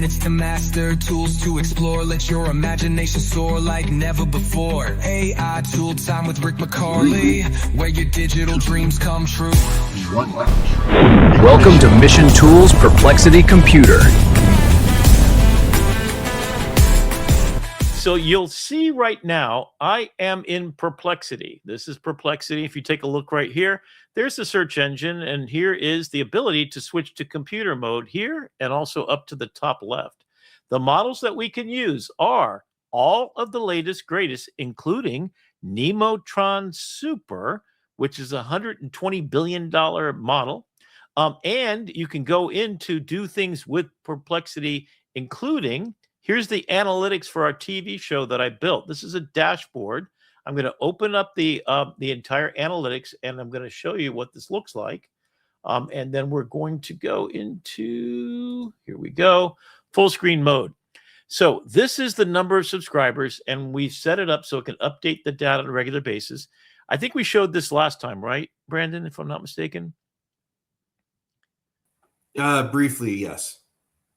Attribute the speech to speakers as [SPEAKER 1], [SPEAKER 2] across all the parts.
[SPEAKER 1] minutes to master, tools to explore. Let your imagination soar like never before. AI Tool Time with Rick McCarley, where your digital dreams come true.
[SPEAKER 2] Welcome to Mission Tools Perplexity Computer.
[SPEAKER 3] So you'll see right now, I am in Perplexity. This is Perplexity. If you take a look right here, there's the search engine, and here is the ability to switch to computer mode here and also up to the top left. The models that we can use are all of the latest, greatest, including Nemotron Super, which is a $120 billion model. And you can go in to do things with Perplexity, including... Here's the analytics for our TV show that I built. This is a dashboard. I'm going to open up the entire analytics, and I'm going to show you what this looks like. And then we're going to go into, here we go, full screen mode. So this is the number of subscribers, and we've set it up so it can update the data on a regular basis. I think we showed this last time, right, Brandon, if I'm not mistaken?
[SPEAKER 4] Briefly, yes.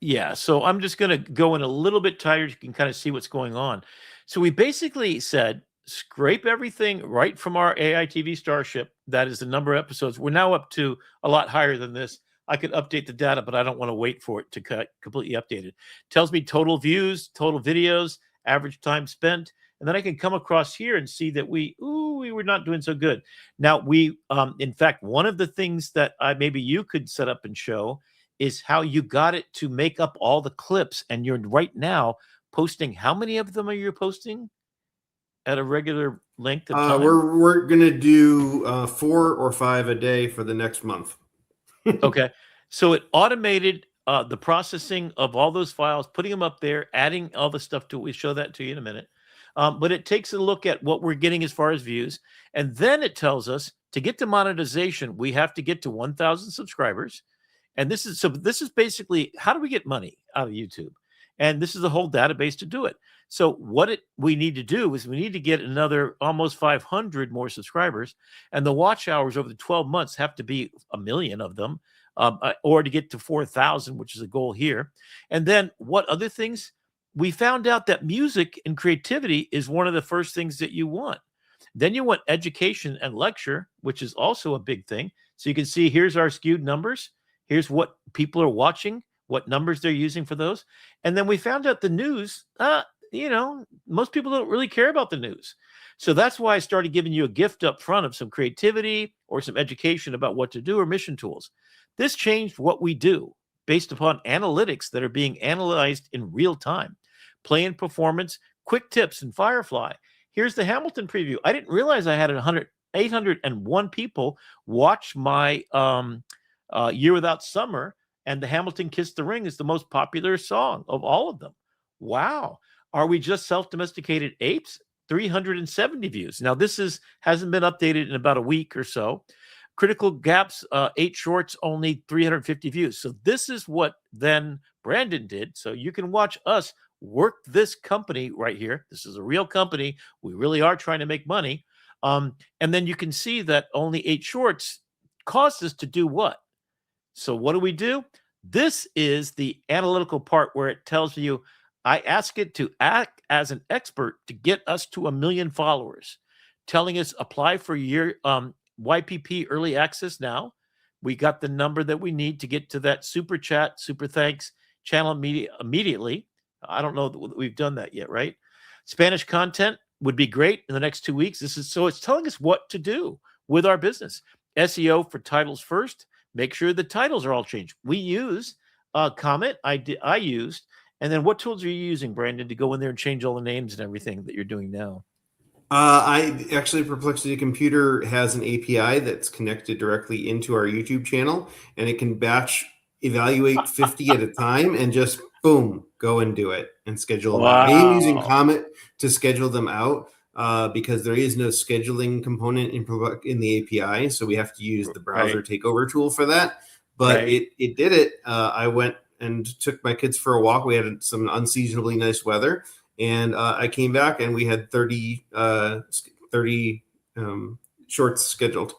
[SPEAKER 3] Yeah, so I'm just going to go in a little bit tighter. You can kind of see what's going on. So we basically said, scrape everything right from our AITV Starship. That is the number of episodes. We're now up to a lot higher than this. I could update the data, but I don't want to wait for it to completely update it. Tells me total views, total videos, average time spent. And then I can come across here and see that we were not doing so good. Now, in fact, one of the things that maybe you could set up and show is how you got it to make up all the clips. And you're right now posting. How many of them are you posting at a regular length of time?
[SPEAKER 4] We're going to do 4 or 5 a day for the next month.
[SPEAKER 3] Okay. So it automated the processing of all those files, putting them up there, adding all the stuff to it. We'll show that to you in a minute. But it takes a look at what we're getting as far as views. And then it tells us to get to monetization, we have to get to 1,000 subscribers. And this is basically, how do we get money out of YouTube? And this is the whole database to do it. So what we need to do is we need to get another almost 500 more subscribers. And the watch hours over the 12 months have to be 1 million of them, or to get to 4,000, which is a goal here. And then what other things? We found out that music and creativity is one of the first things that you want. Then you want education and lecture, which is also a big thing. So you can see here's our skewed numbers. Here's what people are watching, what numbers they're using for those. And then we found out the news, most people don't really care about the news. So that's why I started giving you a gift up front of some creativity or some education about what to do or mission tools. This changed what we do based upon analytics that are being analyzed in real time. Play and performance, quick tips in Firefly. Here's the Hamilton preview. I didn't realize I had 801 people watch my Year Without Summer, and the Hamilton Kiss the Ring is the most popular song of all of them. Wow. Are we just self-domesticated apes? 370 views. Now, this hasn't been updated in about a week or so. Critical Gaps, 8 shorts, only 350 views. So this is what then Brandon did. So you can watch us work this company right here. This is a real company. We really are trying to make money. And then you can see that only 8 shorts caused us to do what? So what do? This is the analytical part where it tells you, I ask it to act as an expert to get us to 1 million followers, telling us apply for your YPP early access now. We got the number that we need to get to that super chat, super thanks channel immediately. I don't know that we've done that yet, right? Spanish content would be great in the next 2 weeks. So it's telling us what to do with our business. SEO for titles first. Make sure the titles are all changed. We use Comment. I used. And then what tools are you using, Brandon, to go in there and change all the names and everything that you're doing now?
[SPEAKER 4] Perplexity Computer has an API that's connected directly into our YouTube channel, and it can batch evaluate 50 at a time and just boom, go and do it and schedule them out. I am using Comet to schedule them out because there is no scheduling component in the API, so we have to use the browser takeover tool for that. But it did it. I went and took my kids for a walk. We had some unseasonably nice weather, and I came back and we had 30 shorts scheduled.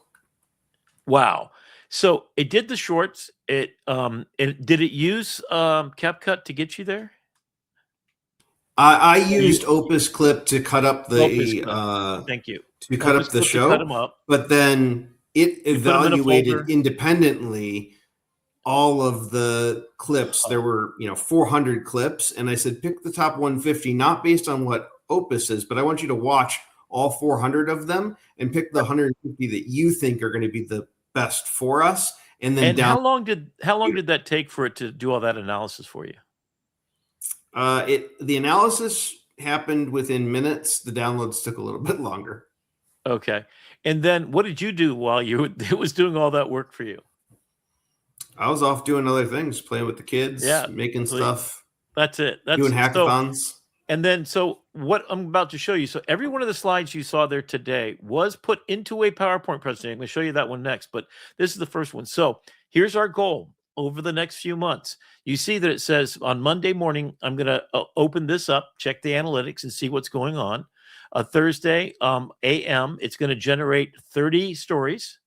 [SPEAKER 3] Wow. So it did the shorts. Did it use CapCut to get you there?
[SPEAKER 4] I used Opus Clip to cut up
[SPEAKER 3] Opus
[SPEAKER 4] the
[SPEAKER 3] Clip. Thank you.
[SPEAKER 4] to cut
[SPEAKER 3] Opus
[SPEAKER 4] up the
[SPEAKER 3] Clip to cut
[SPEAKER 4] show,
[SPEAKER 3] them up.
[SPEAKER 4] but then it
[SPEAKER 3] You put 'em in a
[SPEAKER 4] evaluated
[SPEAKER 3] folder.
[SPEAKER 4] independently all of the clips. There were 400 clips, and I said pick the top 150, not based on what Opus is, but I want you to watch all 400 of them and pick the 150 that you think are going to be the best for us, and then
[SPEAKER 3] And how long did that take for it to do all that analysis for you?
[SPEAKER 4] The analysis happened within minutes. The downloads took a little bit longer.
[SPEAKER 3] Okay. And then what did you do while it was doing all that work for you?
[SPEAKER 4] I was off doing other things, playing with the kids,
[SPEAKER 3] Yeah,
[SPEAKER 4] making stuff,
[SPEAKER 3] that's it.
[SPEAKER 4] doing hackathons.
[SPEAKER 3] And then, so what I'm about to show you, so every one of the slides you saw there today was put into a PowerPoint presentation. I'm going to show you that one next, but this is the first one. So here's our goal over the next few months. You see that it says on Monday morning, I'm going to open this up, check the analytics and see what's going on. Thursday, AM, it's going to generate 30 stories.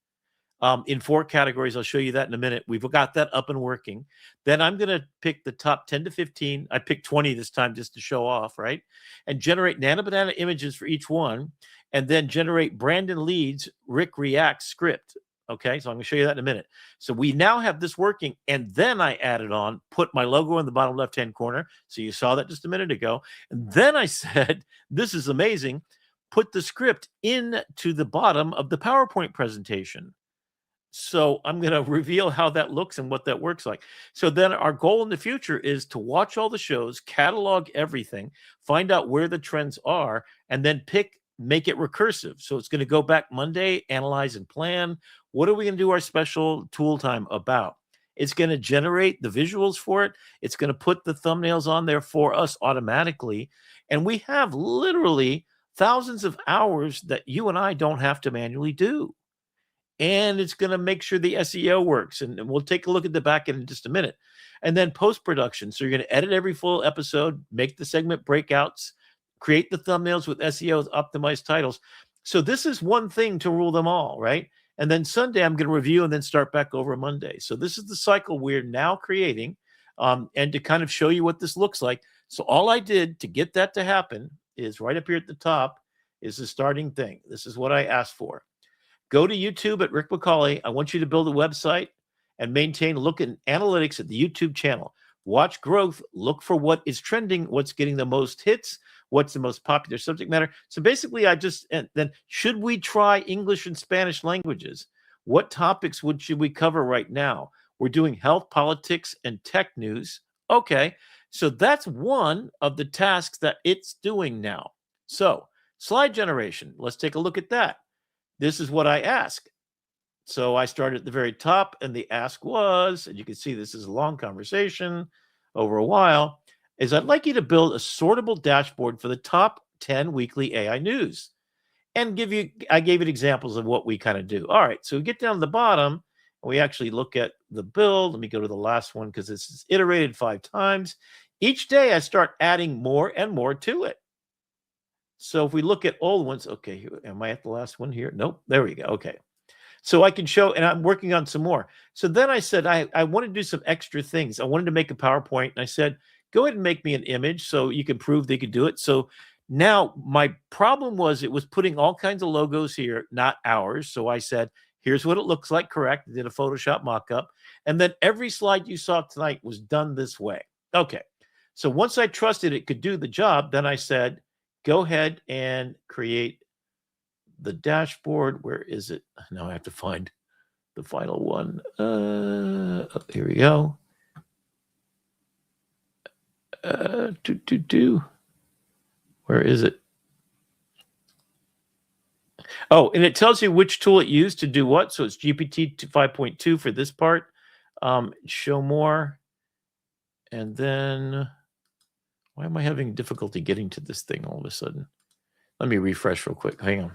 [SPEAKER 3] In 4 categories. I'll show you that in a minute. We've got that up and working. Then I'm going to pick the top 10 to 15. I picked 20 this time just to show off, right? And generate Nano Banana images for each one. And then generate Brandon Leeds Rick React script. Okay, so I'm going to show you that in a minute. So we now have this working. And then I added on, put my logo in the bottom left-hand corner. So you saw that just a minute ago. And then I said, this is amazing. Put the script into the bottom of the PowerPoint presentation. So I'm going to reveal how that looks and what that works like. So then our goal in the future is to watch all the shows, catalog everything, find out where the trends are, and then make it recursive. So it's going to go back Monday, analyze and plan. What are we going to do our special tool time about? It's going to generate the visuals for it. It's going to put the thumbnails on there for us automatically. And we have literally thousands of hours that you and I don't have to manually do. And it's going to make sure the SEO works. And we'll take a look at the back end in just a minute. And then post-production. So you're going to edit every full episode, make the segment breakouts, create the thumbnails with SEO optimized titles. So this is one thing to rule them all, right? And then Sunday, I'm going to review and then start back over Monday. So this is the cycle we're now creating, and to kind of show you what this looks like. So all I did to get that to happen is right up here at the top is the starting thing. This is what I asked for. Go to YouTube at Rick McCauley. I want you to build a website and look at analytics at the YouTube channel. Watch growth. Look for what is trending, what's getting the most hits, what's the most popular subject matter. So basically, and then should we try English and Spanish languages? What topics should we cover right now? We're doing health, politics, and tech news. Okay, so that's one of the tasks that it's doing now. So slide generation. Let's take a look at that. This is what I ask. So I started at the very top, and the ask was, and you can see this is a long conversation over a while, is I'd like you to build a sortable dashboard for the top 10 weekly AI news. And I gave it examples of what we kind of do. All right, so we get down to the bottom, and we actually look at the build. Let me go to the last one because this is iterated 5 times. Each day I start adding more and more to it. So if we look at old ones, okay, am I at the last one here? Nope, there we go. Okay. So I can show, and I'm working on some more. So then I said, I want to do some extra things. I wanted to make a PowerPoint, and I said, go ahead and make me an image so you can prove they could do it. So now my problem was it was putting all kinds of logos here, not ours. So I said, here's what it looks like, correct. I did a Photoshop mock-up. And then every slide you saw tonight was done this way. Okay. So once I trusted it could do the job, then I said, go ahead and create the dashboard. Where is it? Now I have to find the final one. Here we go. Where is it? Oh, and it tells you which tool it used to do what. So it's GPT 5.2 for this part. Show more. And then... why am I having difficulty getting to this thing all of a sudden? Let me refresh real quick. Hang on.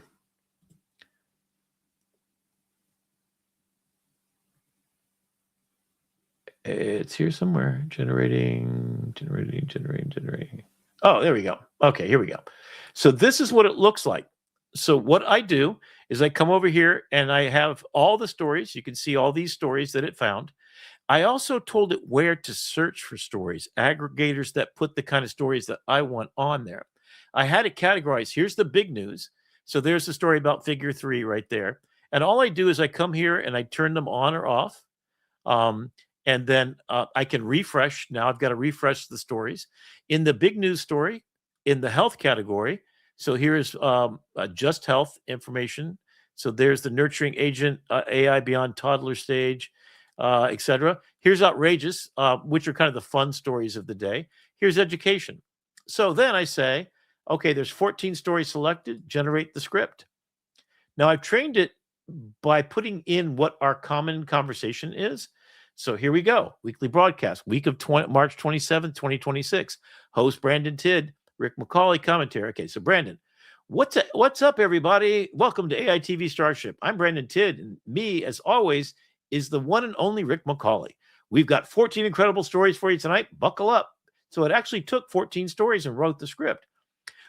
[SPEAKER 3] It's here somewhere. Generating. Oh, there we go. Okay, here we go. So this is what it looks like. So what I do is I come over here and I have all the stories. You can see all these stories that it found. I also told it where to search for stories, aggregators that put the kind of stories that I want on there. I had it categorized. Here's the big news. So there's the story about figure 3 right there. And all I do is I come here and I turn them on or off. Um, and then I can refresh. Now I've got to refresh the stories. In the big news story, in the health category, so here's just health information. So there's the nurturing agent, AI beyond toddler stage, etc. Here's outrageous, which are kind of the fun stories of the day. Here's education. So then I say, okay, there's 14 stories selected, generate the script. Now I've trained it by putting in what our common conversation is. So here we go. Weekly broadcast, week of March 27th, 2026. Host Brandon Tidd, Rick McCauley commentary. Okay, so Brandon, what's up, everybody? Welcome to AITV Starship. I'm Brandon Tidd, and me, as always, is the one and only Rick McCauley. We've got 14 incredible stories for you tonight. Buckle up. So it actually took 14 stories and wrote the script.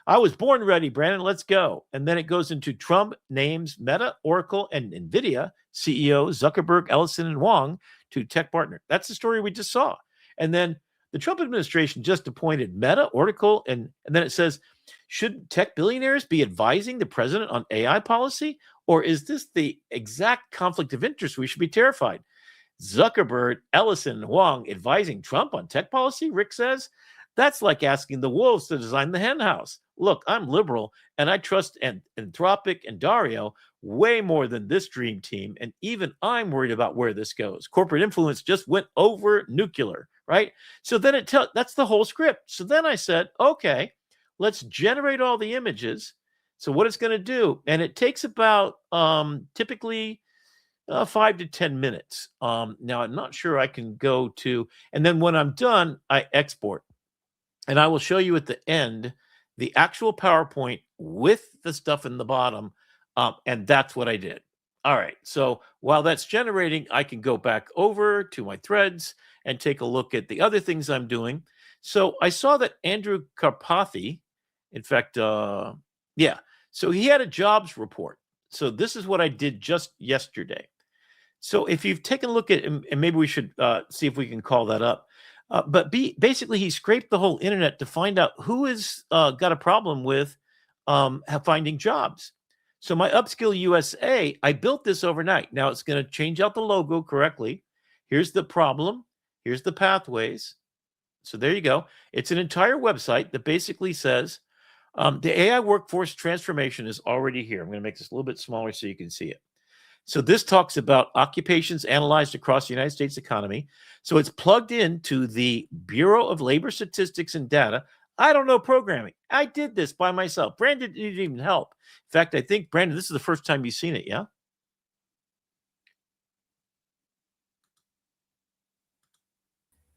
[SPEAKER 3] I was born ready, Brandon. Let's go. And then it goes into Trump names Meta, Oracle, and NVIDIA CEO Zuckerberg, Ellison, and Wong to tech partner. That's the story we just saw. And then the Trump administration just appointed Meta, Oracle, and then it says, should tech billionaires be advising the president on AI policy? Or is this the exact conflict of interest we should be terrified? Zuckerberg, Ellison, and Wong advising Trump on tech policy, Rick says? That's like asking the wolves to design the hen house. Look, I'm liberal, and I trust Anthropic and Dario way more than this dream team, and even I'm worried about where this goes. Corporate influence just went over nuclear, right? So then that's the whole script. So then I said, okay, let's generate all the images. So what it's going to do, and it takes about typically 5 to 10 minutes. Now, I'm not sure I can go to, and then when I'm done, I export. And I will show you at the end the actual PowerPoint with the stuff in the bottom. And that's what I did. All right. So while that's generating, I can go back over to my threads and take a look at the other things I'm doing. So I saw that Andrew Karpathy, in fact, yeah. So he had a jobs report. So this is what I did just yesterday. So if you've taken a look at, and maybe we should see if we can call that up. But basically, he scraped the whole internet to find out who has got a problem with finding jobs. So my Upskill USA, I built this overnight. Now it's going to change out the logo correctly. Here's the problem. Here's the pathways. So there you go. It's an entire website that basically says the AI workforce transformation is already here. I'm going to make this a little bit smaller so you can see it. So this talks about occupations analyzed across the United States economy. So it's plugged into the Bureau of Labor Statistics and Data. I don't know programming. I did this by myself. Brandon didn't even help. In fact, I think, Brandon, this is the first time you've seen it, yeah?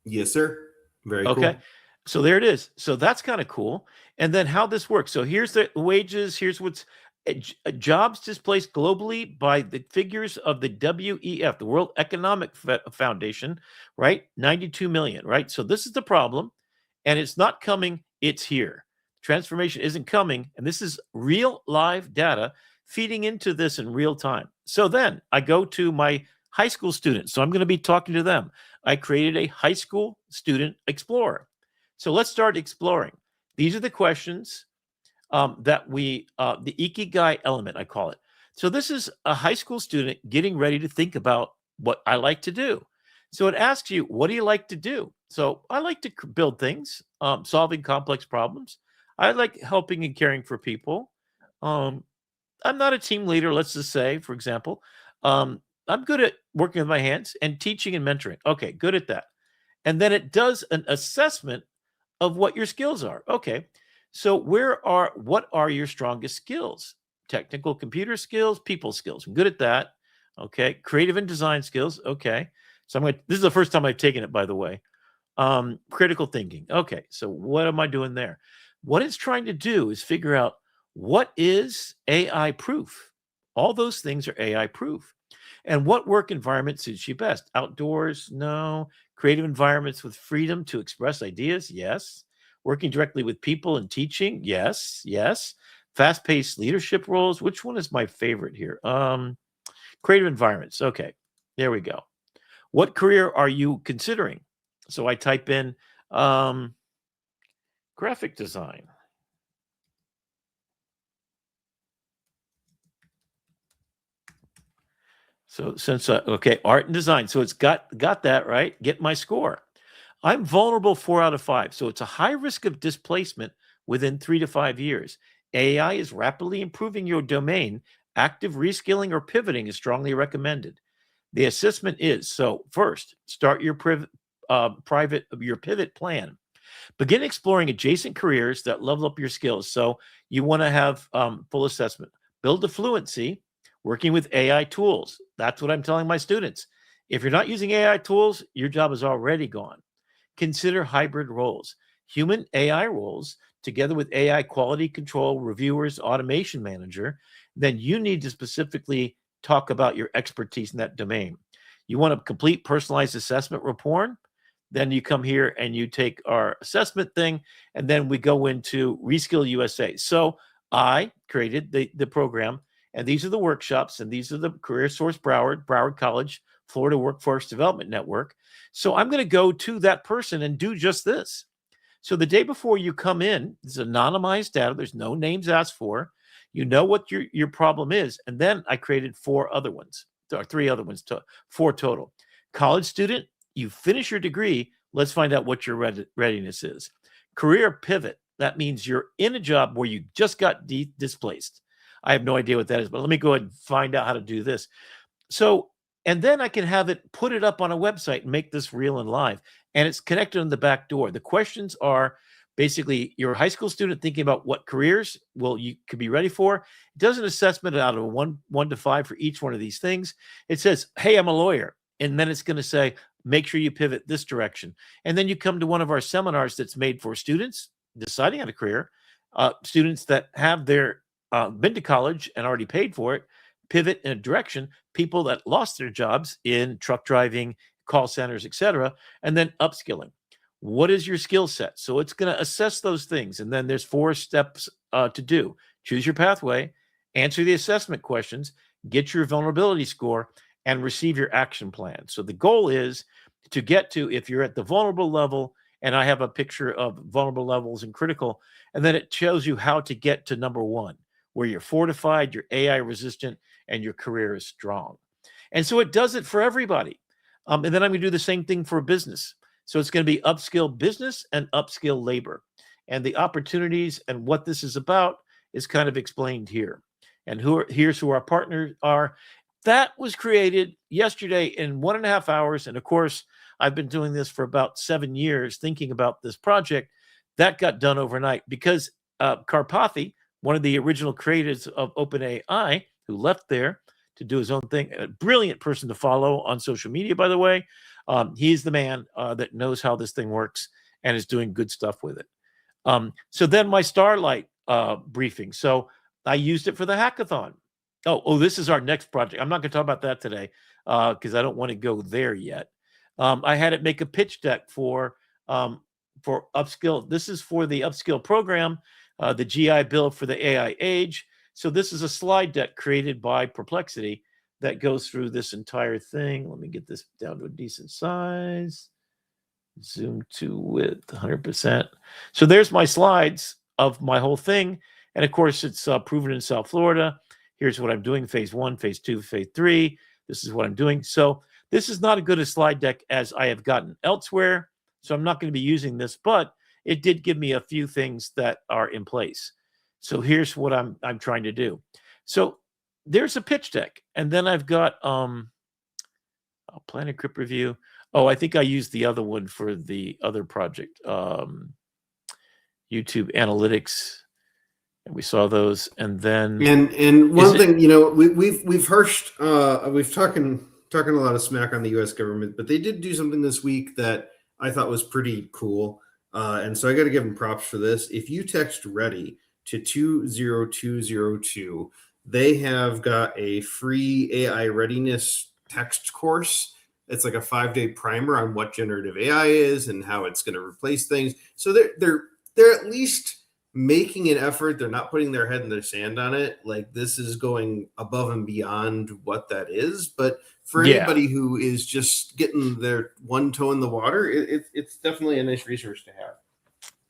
[SPEAKER 4] Yes, sir. Very
[SPEAKER 3] okay.
[SPEAKER 4] cool.
[SPEAKER 3] So there it is. So that's kind of cool. And then how this works. So here's the wages. Here's what's jobs displaced globally by the figures of the WEF, the World Economic Foundation, right? 92 million, right? So this is the problem, and it's not coming, it's here. Transformation isn't coming, and this is real live data feeding into this in real time. So then I go to my high school students. So I'm going to be talking to them. I created a high school student explorer. So let's start exploring. These are the questions that the Ikigai element, I call it. So this is a high school student getting ready to think about what I like to do. So it asks you, what do you like to do? So I like to build things, solving complex problems. I like helping and caring for people. I'm not a team leader, let's just say, for example. I'm good at working with my hands and teaching and mentoring. Okay, good at that. And then it does an assessment of what your skills are. Okay. So what are your strongest skills? Technical computer skills, people skills. I'm good at that. Okay. Creative and design skills. Okay. So this is the first time I've taken it, by the way. Critical thinking. Okay. So what am I doing there? What it's trying to do is figure out what is AI proof. All those things are AI proof. And what work environment suits you best? Outdoors? No. Creative environments with freedom to express ideas? Yes. Working directly with people and teaching? Yes. Yes. Fast-paced leadership roles? Which one is my favorite here? Creative environments. Okay. There we go. What career are you considering? So I type in graphic design. So since okay, art and design. So it's got that right. Get my score. I'm vulnerable 4 out of 5. So it's a high risk of displacement within 3 to 5 years. AI is rapidly improving your domain. Active reskilling or pivoting is strongly recommended. The assessment is, so first, start your your pivot plan. Begin exploring adjacent careers that level up your skills. So you want to have full assessment. Build a fluency working with AI tools. That's what I'm telling my students. If you're not using AI tools, your job is already gone. Consider hybrid roles, human AI roles together with AI quality control, reviewers, automation manager. Then you need to specifically talk about your expertise in that domain. You want a complete personalized assessment report? Then you come here and you take our assessment thing, and then we go into Reskill USA. So I created the program, and these are the workshops, and these are the Career Source Broward College, Florida Workforce Development Network. So I'm going to go to that person and do just this. So the day before you come in, it's anonymized data. There's no names asked for. You know what your problem is. And then I created 4 other ones, or 3 other ones, 4 total. College student, you finish your degree. Let's find out what your readiness is. Career pivot. That means you're in a job where you just got displaced. I have no idea what that is, but let me go ahead and find out how to do this. So, and then I can have it put it up on a website and make this real and live. And it's connected on the back door. The questions are basically you're a high school student thinking about what careers you could be ready for. It does an assessment out of a 1 to 5 for each one of these things. It says, hey, I'm a lawyer. And then it's going to say, make sure you pivot this direction. And then you come to one of our seminars that's made for students deciding on a career, students that have their been to college and already paid for it, pivot in a direction, people that lost their jobs in truck driving, call centers, etc., and then upskilling. What is your skill set? So it's going to assess those things. And then there's 4 steps to do. Choose your pathway, answer the assessment questions, get your vulnerability score, and receive your action plan. So the goal is to get to, if you're at the vulnerable level, and I have a picture of vulnerable levels and critical, and then it shows you how to get to number 1, where you're fortified, you're AI resistant, and your career is strong. And so it does it for everybody. And then I'm going to do the same thing for business. So it's going to be upskill business and upskill labor. And the opportunities and what this is about is kind of explained here. And here's who our partners are. That was created yesterday in 1.5 hours. And of course, I've been doing this for about 7 years, thinking about this project. That got done overnight because Karpathy, one of the original creators of OpenAI, who left there to do his own thing, a brilliant person to follow on social media, by the way. He's the man that knows how this thing works and is doing good stuff with it. So then my Starlight briefing. So I used it for the hackathon. Oh, this is our next project. I'm not going to talk about that today because I don't want to go there yet. I had it make a pitch deck for upskill. This is for the upskill program, the GI Bill for the AI age. So this is a slide deck created by Perplexity that goes through this entire thing. Let me get this down to a decent size. Zoom to width 100%. So there's my slides of my whole thing. And of course, it's proven in South Florida. Here's what I'm doing, phase 1, phase 2, phase 3. This is what I'm doing. So this is not as good a slide deck as I have gotten elsewhere. So I'm not going to be using this, but it did give me a few things that are in place. So here's what I'm trying to do. So there's a pitch deck. And then I've got Planet Crypt Review. Oh, I think I used the other one for the other project, YouTube Analytics. And we saw those, and then
[SPEAKER 4] and one thing, we've harshed, we've talking a lot of smack on the U.S. government, but they did do something this week that I thought was pretty cool, and so I got to give them props for this. If you text "ready" to 20202, they have got a free AI readiness text course. It's like a 5-day primer on what generative AI is and how it's going to replace things. So they're at least making an effort. They're not putting their head in their sand on it. Like, this is going above and beyond what that is. But for anybody who is just getting their one toe in the water, it's definitely a nice resource to have.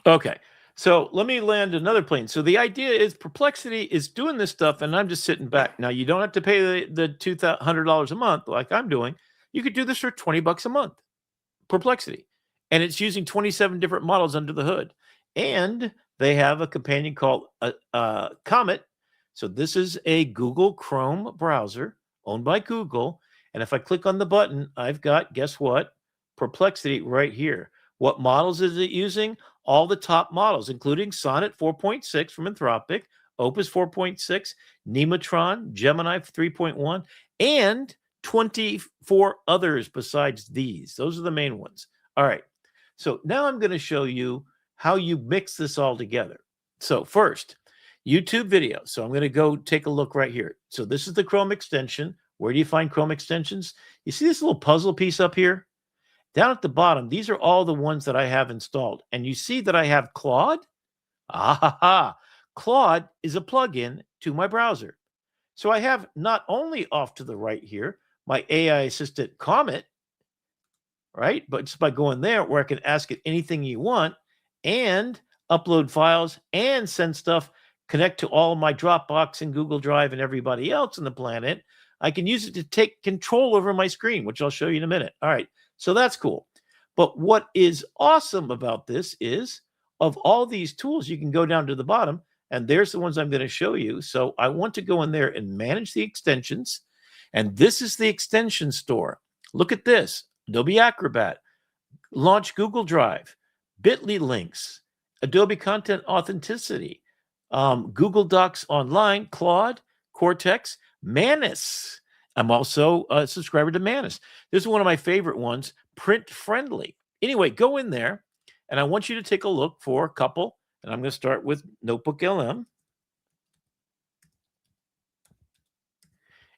[SPEAKER 3] Okay. So let me land another plane. So the idea is Perplexity is doing this stuff, and I'm just sitting back. Now, you don't have to pay the $200 a month like I'm doing. You could do this for $20 a month, Perplexity. And it's using 27 different models under the hood. And they have a companion called Comet. So this is a Google Chrome browser owned by Google. And if I click on the button, I've got, guess what? Perplexity right here. What models is it using? All the top models, including Sonnet 4.6 from Anthropic, Opus 4.6, Nematron, Gemini 3.1, and 24 others besides these. Those are the main ones. All right. So now I'm going to show you how you mix this all together. So first, YouTube video. So I'm going to go take a look right here. So this is the Chrome extension. Where do you find Chrome extensions? You see this little puzzle piece up here? Down at the bottom, these are all the ones that I have installed. And you see that I have Claude. Claude is a plugin to my browser. So I have not only off to the right here, my AI assistant Comet, right? But just by going there where I can ask it anything you want and upload files and send stuff, connect to all my Dropbox and Google Drive and everybody else on the planet, I can use it to take control over my screen, which I'll show you in a minute. All right. So that's cool. But what is awesome about this is of all these tools, you can go down to the bottom, and there's the ones I'm going to show you. So I want to go in there and manage the extensions. And this is the extension store. Look at this. Adobe Acrobat, launch Google Drive, Bitly links, Adobe Content Authenticity, Google Docs Online, Claude, Cortex, Manus. I'm also a subscriber to Manus. This is one of my favorite ones, Print Friendly. Anyway, go in there, and I want you to take a look for a couple, and I'm going to start with Notebook LM.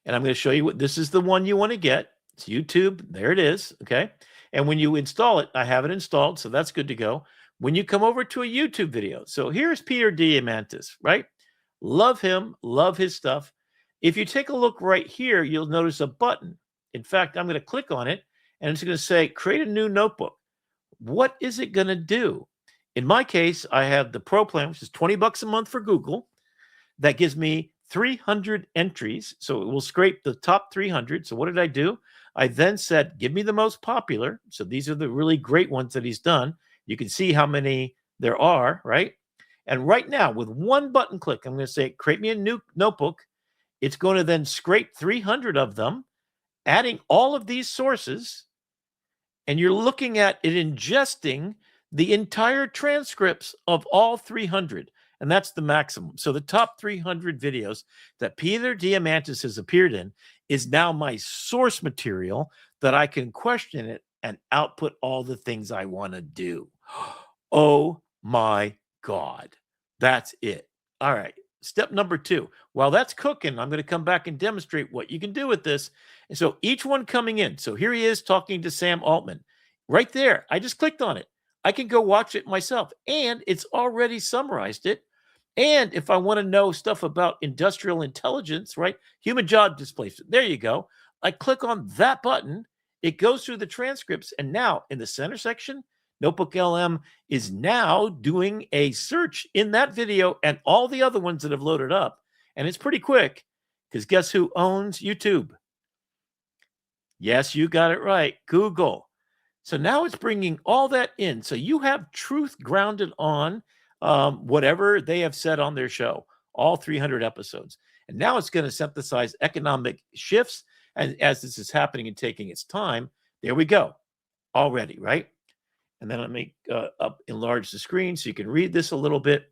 [SPEAKER 3] And I'm going to show you what this is the one you want to get. It's YouTube. There it is. Okay. And when you install it, I have it installed, so that's good to go. When you come over to a YouTube video, so here's Peter Diamandis, right? Love him, love his stuff. If you take a look right here, you'll notice a button. In fact, I'm going to click on it, and it's going to say, create a new notebook. What is it going to do? In my case, I have the Pro plan, which is $20 a month for Google. That gives me 300 entries. So it will scrape the top 300. So what did I do? I then said, give me the most popular. So these are the really great ones that he's done. You can see how many there are, right? And right now, with one button click, I'm going to say, create me a new notebook. It's going to then scrape 300 of them, adding all of these sources. And you're looking at it ingesting the entire transcripts of all 300. And that's the maximum. So the top 300 videos that Peter Diamandis has appeared in is now my source material that I can question it and output all the things I want to do. Oh my God. That's it. All right. Step number 2. While that's cooking, I'm going to come back and demonstrate what you can do with this. And so each one coming in. So here he is talking to Sam Altman. Right there. I just clicked on it. I can go watch it myself. And it's already summarized it. And if I want to know stuff about industrial intelligence, right? Human job displacement. There you go. I click on that button. It goes through the transcripts. And now in the center section, Notebook LM is now doing a search in that video and all the other ones that have loaded up. And it's pretty quick because guess who owns YouTube? Yes, you got it right. Google. So now it's bringing all that in. So you have truth grounded on whatever they have said on their show, all 300 episodes. And now it's going to synthesize economic shifts. And as this is happening and taking its time, there we go already, right? And then let me enlarge the screen so you can read this a little bit.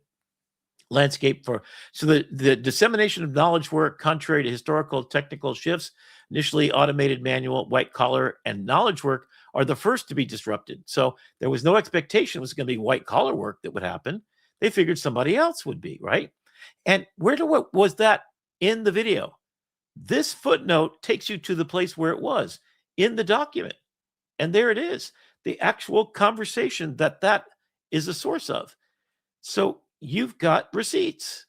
[SPEAKER 3] Landscape for, so the dissemination of knowledge work, contrary to historical technical shifts, initially automated manual, white collar, and knowledge work are the first to be disrupted. So there was no expectation it was going to be white collar work that would happen. They figured somebody else would be, right? And what was that in the video? This footnote takes you to the place where it was in the document. And there it is, the actual conversation that is a source of. So you've got receipts.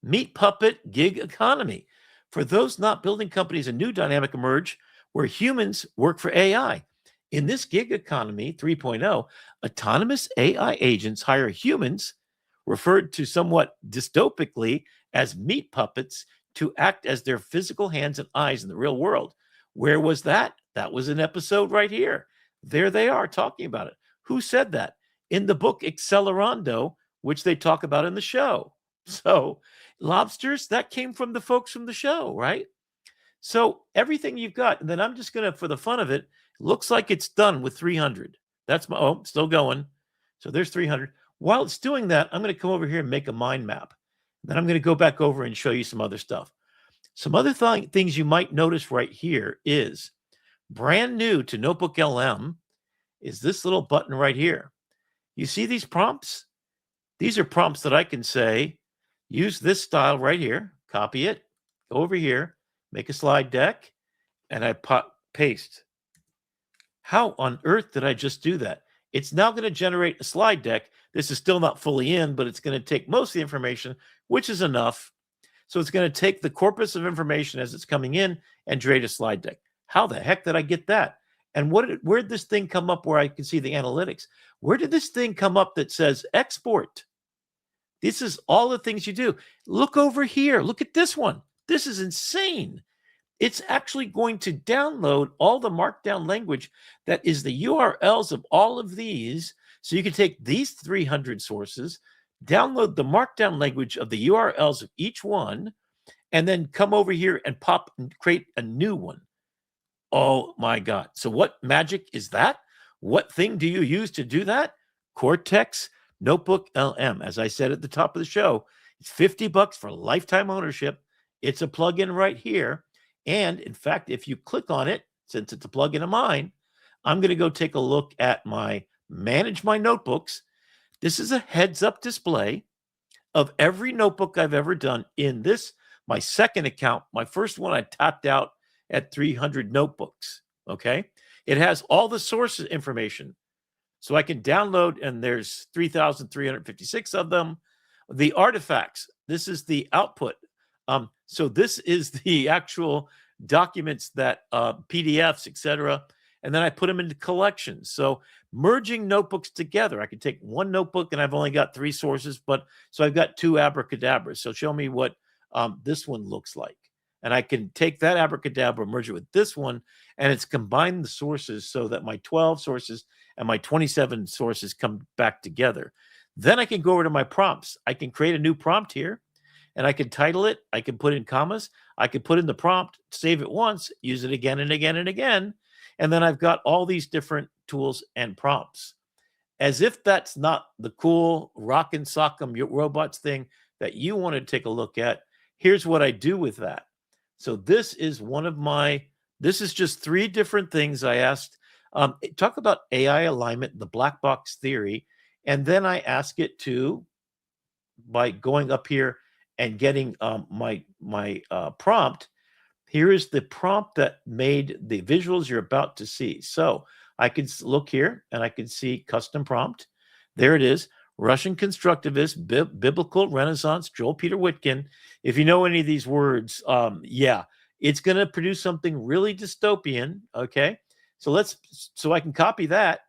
[SPEAKER 3] Meat puppet gig economy. For those not building companies, a new dynamic emerge where humans work for AI. In this gig economy 3.0, autonomous AI agents hire humans, referred to somewhat dystopically as meat puppets, to act as their physical hands and eyes in the real world. Where was that? That was an episode right here. There they are talking about it. Who said that? In the book Accelerando, which they talk about in the show. So, lobsters, that came from the folks from the show, right? So, everything you've got, and then I'm just going to, for the fun of it, looks like it's done with 300. That's my, oh, still going. So, there's 300. While it's doing that, I'm going to come over here and make a mind map. Then I'm going to go back over and show you some other stuff. Some other things you might notice right here is brand new to Notebook LM is this little button right here. You see these prompts? These are prompts that I can say, use this style right here, copy it, go over here, make a slide deck, and I paste. How on earth did I just do that? It's now going to generate a slide deck. This is still not fully in, but it's going to take most of the information, which is enough. So it's going to take the corpus of information as it's coming in and create a slide deck. How the heck did I get that? And where did this thing come up where I can see the analytics? Where did this thing come up that says export? This is all the things you do. Look over here. Look at this one. This is insane. It's actually going to download all the markdown language that is the URLs of all of these. So you can take these 300 sources, download the markdown language of the URLs of each one, and then come over here and pop and create a new one. Oh my God. So what magic is that? What thing do you use to do that? Cortex Notebook LM. As I said at the top of the show, it's $50 for lifetime ownership. It's a plugin right here. And in fact, if you click on it, since it's a plugin of mine, I'm going to go take a look at my Manage My Notebooks. This is a heads-up display of every notebook I've ever done in this, my second account. My first one I tapped out at 300 notebooks, okay? It has all the source information. So I can download, and there's 3,356 of them. The artifacts, this is the output. So this is the actual documents that PDFs, etc. And then I put them into collections. So merging notebooks together, I can take one notebook and I've only got 3 sources, but so I've got 2 abracadabras. So show me what this one looks like. And I can take that abracadabra, merge it with this one, and it's combined the sources so that my 12 sources and my 27 sources come back together. Then I can go over to my prompts. I can create a new prompt here, and I can title it. I can put in commas. I can put in the prompt, save it once, use it again and again and again. And then I've got all these different tools and prompts. As if that's not the cool rock and sock'em robots thing that you want to take a look at, here's what I do with that. So this is one of my, this is just 3 different things I asked. Talk about AI alignment, the black box theory. And then I ask it to, by going up here and getting my prompt, here is the prompt that made the visuals you're about to see. So I can look here and I can see custom prompt. There it is. Russian constructivist, biblical Renaissance, Joel Peter Witkin. If you know any of these words, yeah, it's going to produce something really dystopian. Okay, so I can copy that.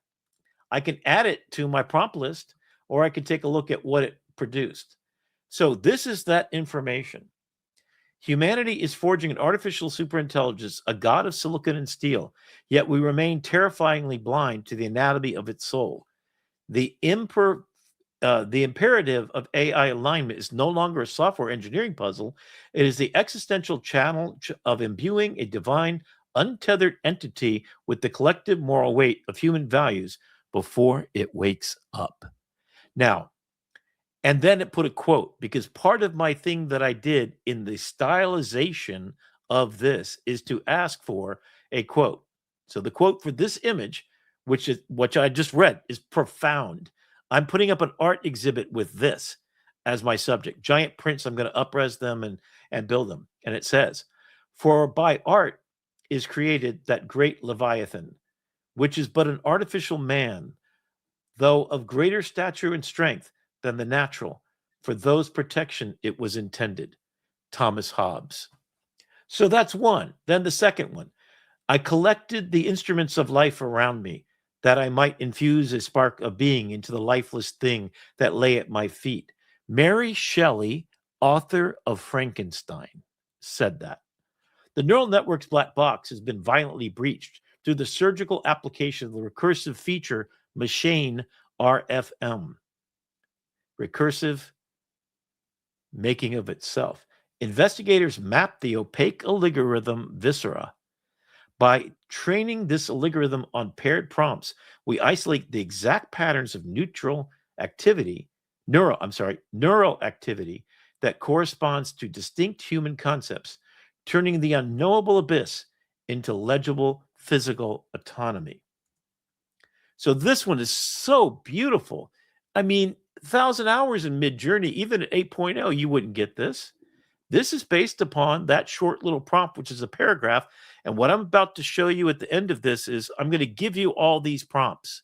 [SPEAKER 3] I can add it to my prompt list, or I can take a look at what it produced. So this is that information. Humanity is forging an artificial superintelligence, a god of silicon and steel, yet we remain terrifyingly blind to the anatomy of its soul. The imperative of AI alignment is no longer a software engineering puzzle. It is the existential challenge of imbuing a divine, untethered entity with the collective moral weight of human values before it wakes up. Now, and then it put a quote, because part of my thing that I did in the stylization of this is to ask for a quote. So the quote for this image, which I just read, is profound. I'm putting up an art exhibit with this as my subject. Giant prints, I'm going to up-res them and build them. And it says, "For by art is created that great Leviathan, which is but an artificial man, though of greater stature and strength than the natural. For those protection it was intended. Thomas Hobbes. So that's one. Then the second one. I collected the instruments of life around me, that I might infuse a spark of being into the lifeless thing that lay at my feet. Mary Shelley, author of Frankenstein, said that. The neural network's black box has been violently breached through the surgical application of the recursive feature machine RFM. Recursive making of itself. Investigators mapped the opaque algorithm Viscera. By training this algorithm on paired prompts, we isolate the exact patterns of neural activity that corresponds to distinct human concepts, turning the unknowable abyss into legible physical autonomy. So this one is so beautiful. I mean, 1,000 hours in Mid-Journey, even at 8.0, you wouldn't get this. This is based upon that short little prompt, which is a paragraph. And what I'm about to show you at the end of this is I'm going to give you all these prompts.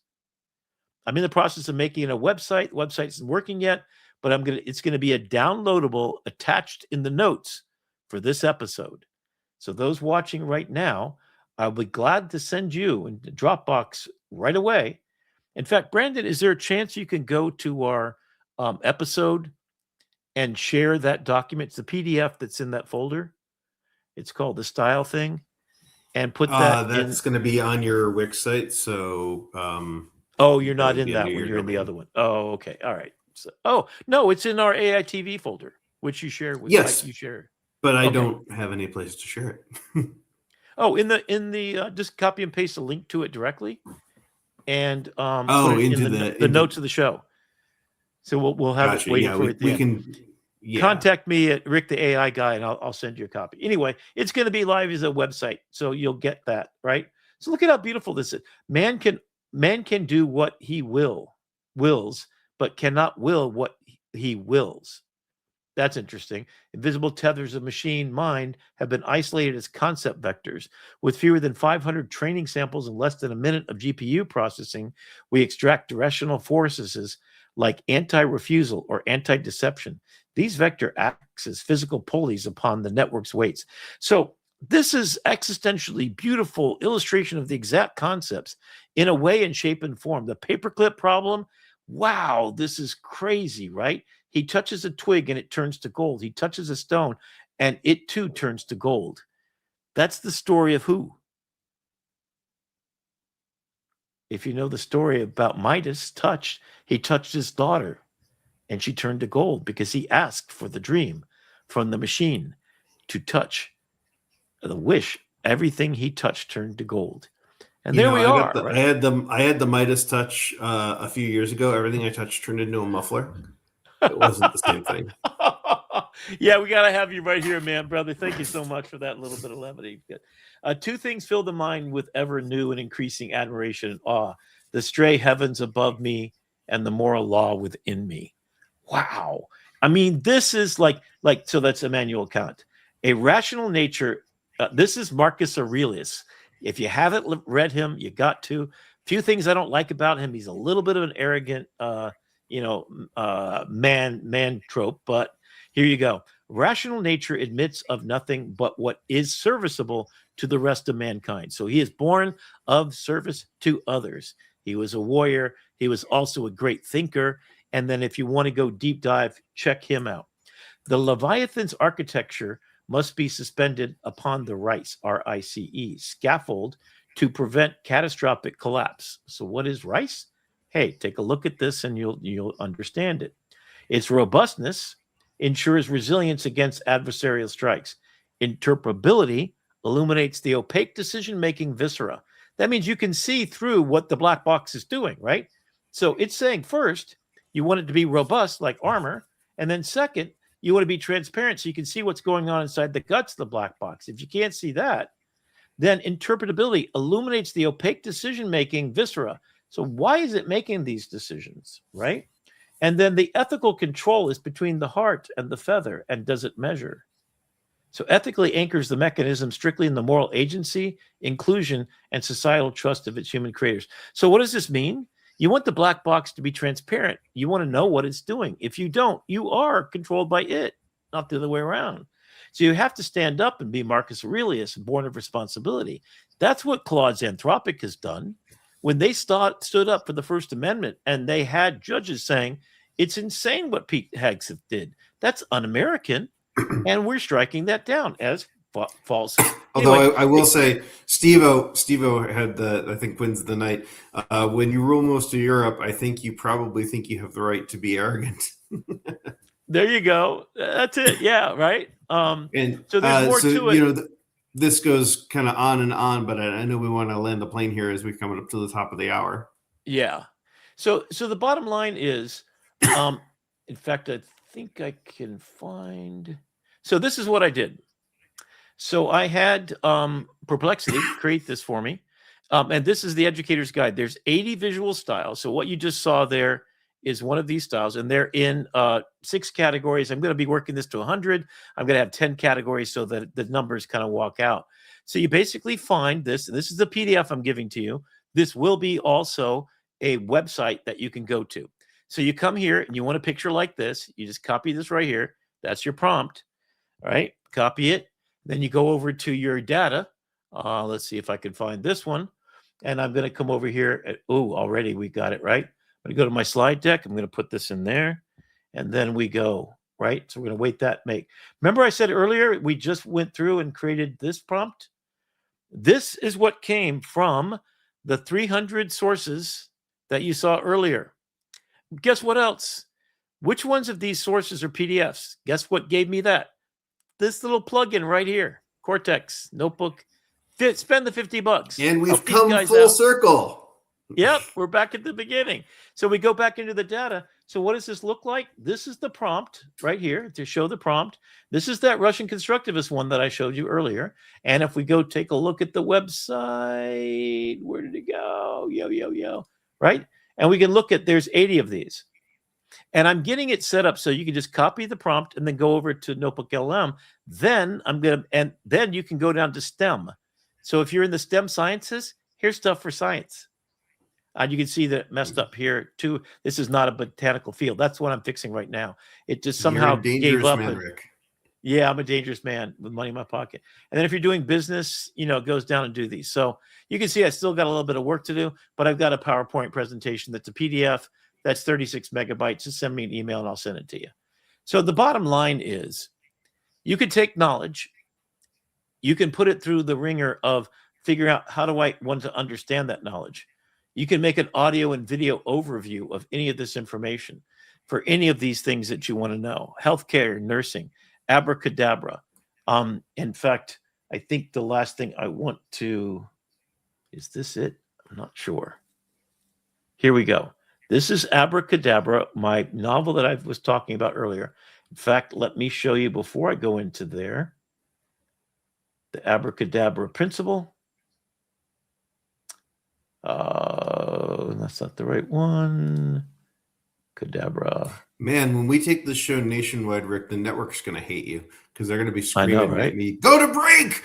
[SPEAKER 3] I'm in the process of making a website. The website isn't working yet, but it's going to be a downloadable attached in the notes for this episode. So those watching right now, I'll be glad to send you in the Dropbox right away. In fact, Brandon, is there a chance you can go to our episode and share that document? It's the PDF that's in that folder. It's called the style thing. And put that
[SPEAKER 4] that's going to be on your Wix site. So,
[SPEAKER 3] oh, you're not in that one. You're in the other one. Oh, okay. All right. So, oh, no, it's in our AITV folder, which you share with
[SPEAKER 4] yes,
[SPEAKER 3] you share.
[SPEAKER 4] But I don't have any place to share it.
[SPEAKER 3] Oh, in the just copy and paste a link to it directly, and
[SPEAKER 4] put it
[SPEAKER 3] into the notes of the show. So we'll have it waiting for it. We can contact me at Rick the AI guy, and I'll send you a copy. Anyway, it's going to be live as a website, so you'll get that right. So look at how beautiful this is. Man can do what he wills, but cannot will what he wills. That's interesting. Invisible tethers of machine mind have been isolated as concept vectors. With fewer than 500 training samples and less than a minute of GPU processing, we extract directional forces like anti-refusal or anti-deception. These vector acts as physical pulleys upon the network's weights. So this is existentially beautiful illustration of the exact concepts in a way and shape and form. The paperclip problem, wow, this is crazy, right? He touches a twig and it turns to gold. He touches a stone and it too turns to gold. That's the story of who? If you know the story about Midas he touched his daughter and she turned to gold because he asked for the dream from the machine to touch the wish. Everything he touched turned to gold. And there we are.
[SPEAKER 4] Right? I had the Midas touch a few years ago. Everything I touched turned into a muffler. It wasn't the same thing.
[SPEAKER 3] Yeah, we got to have you right here, man, brother. Thank you so much for that little bit of levity. Two things fill the mind with ever new and increasing admiration and awe: the stray heavens above me and the moral law within me. Wow. I mean, this is like so that's Immanuel Kant. A rational nature. This is Marcus Aurelius. If you haven't read him, you got to. Few things I don't like about him. He's a little bit of an arrogant man trope, but here you go. Rational nature admits of nothing but what is serviceable to the rest of mankind. So he is born of service to others. He was a warrior. He was also a great thinker. And then if you want to go deep dive, check him out. The Leviathan's architecture must be suspended upon the rice, R-I-C-E, scaffold to prevent catastrophic collapse. So what is rice? Hey, take a look at this and you'll understand it. Its robustness ensures resilience against adversarial strikes. Interpretability illuminates the opaque decision-making viscera. That means you can see through what the black box is doing, right? So it's saying first, you want it to be robust like armor, and then second, you want to be transparent so you can see what's going on inside the guts of the black box. If you can't see that, then interpretability illuminates the opaque decision-making viscera. So why is it making these decisions, right? And then the ethical control is between the heart and the feather, and does it measure? So ethically anchors the mechanism strictly in the moral agency, inclusion, and societal trust of its human creators. So what does this mean? You want the black box to be transparent. You want to know what it's doing. If you don't, you are controlled by it, not the other way around. So you have to stand up and be Marcus Aurelius, born of responsibility. That's what Claude's Anthropic has done. When they stood up for the First Amendment and they had judges saying, it's insane what Pete Hegseth did. That's un-American. And we're striking that down as false.
[SPEAKER 4] Although
[SPEAKER 3] anyway,
[SPEAKER 4] I will say, Steve-O had I think wins the night. When you rule most of Europe, I think you probably think you have the right to be arrogant.
[SPEAKER 3] There you go. That's it. Yeah, right.
[SPEAKER 4] And
[SPEAKER 3] so there's more to it.
[SPEAKER 4] You know, this goes kind of on and on, but I know we want to land the plane here as we're coming up to the top of the hour.
[SPEAKER 3] Yeah. So the bottom line is, in fact, I think I can find. So this is what I did. So I had Perplexity create this for me. And this is the educator's guide. There's 80 visual styles. So what you just saw there is one of these styles, and they're in 6 categories. I'm going to be working this to 100. I'm going to have 10 categories so that the numbers kind of walk out. So you basically find this, and this is the PDF I'm giving to you. This will be also a website that you can go to. So you come here and you want a picture like this. You just copy this right here. That's your prompt. All right, copy it. Then you go over to your data. Let's see if I can find this one. And I'm going to come over here. Already we got it right. I'm going to go to my slide deck. I'm going to put this in there. And then we go, right? So we're going to wait that make. Remember I said earlier, we just went through and created this prompt? This is what came from the 300 sources that you saw earlier. Guess what else? Which ones of these sources are PDFs? Guess what gave me that? This little plugin right here, Cortex Notebook. Spend the $50.
[SPEAKER 4] And we've come full circle.
[SPEAKER 3] Yep, we're back at the beginning. So we go back into the data. So what does this look like? This is the prompt right here to show the prompt. This is that Russian constructivist one that I showed you earlier. And if we go take a look at the website, where did it go? Yo, right? And we can look at, there's 80 of these. And I'm getting it set up so you can just copy the prompt and then go over to Notebook LM. Then then you can go down to STEM. So if you're in the STEM sciences, here's stuff for science. You can see that messed up here too. This is not a botanical field. That's what I'm fixing right now. It just somehow gave up.
[SPEAKER 4] Man, Rick.
[SPEAKER 3] Yeah, I'm a dangerous man with money in my pocket. And then if you're doing business, it goes down and do these. So you can see I still got a little bit of work to do, but I've got a PowerPoint presentation that's a PDF. That's 36 megabytes. Just send me an email and I'll send it to you. So the bottom line is you can take knowledge. You can put it through the ringer of figuring out how do I want to understand that knowledge. You can make an audio and video overview of any of this information for any of these things that you want to know. Healthcare, nursing, abracadabra. In fact, I think the last thing I want to, is this it? I'm not sure. Here we go. This is Abracadabra, my novel that I was talking about earlier. In fact, let me show you before I go into there, the Abracadabra principle. That's not the right one. Cadabra.
[SPEAKER 4] Man, when we take this show nationwide, Rick, the network's going to hate you because they're going to be screaming at me, go to break!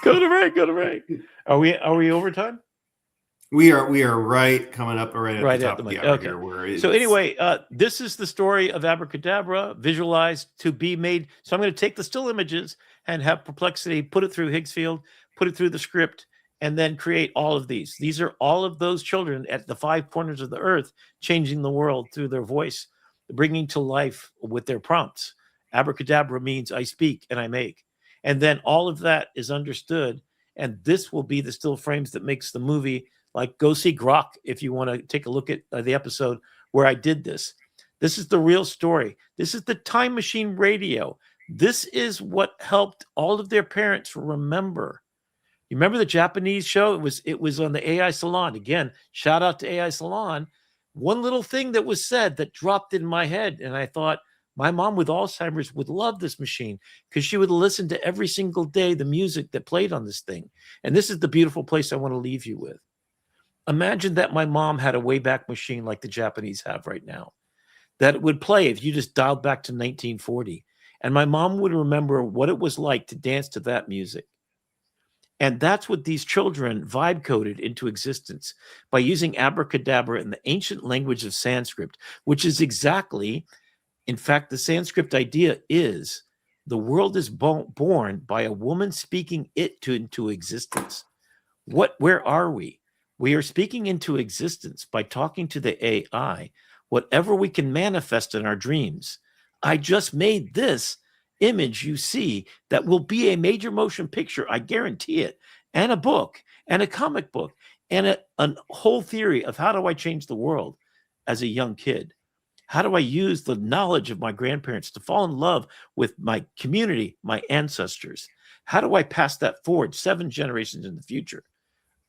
[SPEAKER 3] Go to break. Are we overtime?
[SPEAKER 4] We are right coming up right at the top of the hour
[SPEAKER 3] okay.
[SPEAKER 4] here.
[SPEAKER 3] So anyway, this is the story of Abracadabra visualized to be made. So I'm going to take the still images and have Perplexity put it through Higgsfield, put it through the script, and then create all of these. These are all of those children at the 5 corners of the earth, changing the world through their voice, bringing to life with their prompts. Abracadabra means I speak and I make. And then all of that is understood. And this will be the still frames that makes the movie. Like, go see Grok if you want to take a look at the episode where I did this. This is the real story. This is the time machine radio. This is what helped all of their parents remember. You remember the Japanese show? It was on the AI Salon. Again, shout out to AI Salon. One little thing that was said that dropped in my head, and I thought, my mom with Alzheimer's would love this machine because she would listen to every single day the music that played on this thing. And this is the beautiful place I want to leave you with. Imagine that my mom had a Wayback Machine like the Japanese have right now, that it would play if you just dialed back to 1940. And my mom would remember what it was like to dance to that music. And that's what these children vibe coded into existence by using abracadabra in the ancient language of Sanskrit, which is exactly, in fact, the Sanskrit idea is the world is born by a woman speaking it into existence. Where are we? We are speaking into existence by talking to the AI, whatever we can manifest in our dreams. I just made this image you see that will be a major motion picture, I guarantee it, and a book, and a comic book, and a whole theory of how do I change the world as a young kid. How do I use the knowledge of my grandparents to fall in love with my community, my ancestors? How do I pass that forward 7 generations in the future?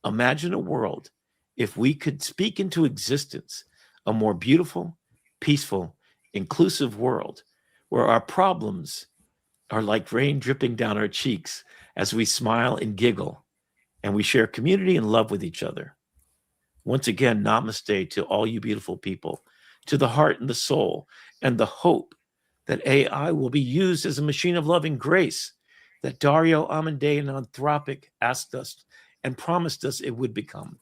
[SPEAKER 3] Imagine a world if we could speak into existence a more beautiful, peaceful, inclusive world where our problems are like rain dripping down our cheeks as we smile and giggle and we share community and love with each other. Once again, namaste to all you beautiful people, to the heart and the soul, and the hope that AI will be used as a machine of loving grace that Dario Amodei and Anthropic asked us and promised us it would become.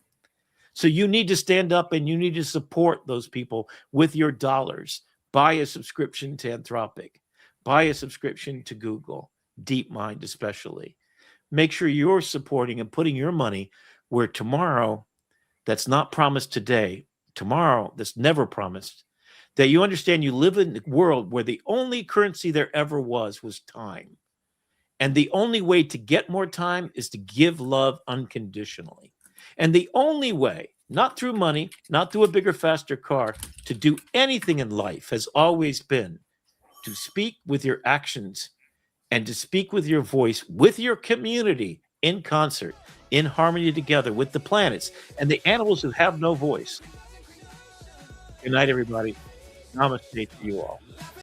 [SPEAKER 3] So you need to stand up and you need to support those people with your dollars. Buy a subscription to Anthropic. Buy a subscription to Google, DeepMind especially. Make sure you're supporting and putting your money where tomorrow that's not promised today, tomorrow that's never promised, that you understand you live in a world where the only currency there ever was time. And the only way to get more time is to give love unconditionally. And the only way, not through money, not through a bigger, faster car, to do anything in life has always been to speak with your actions and to speak with your voice, with your community in concert, in harmony together with the planets and the animals who have no voice. Good night, everybody. Namaste to you all.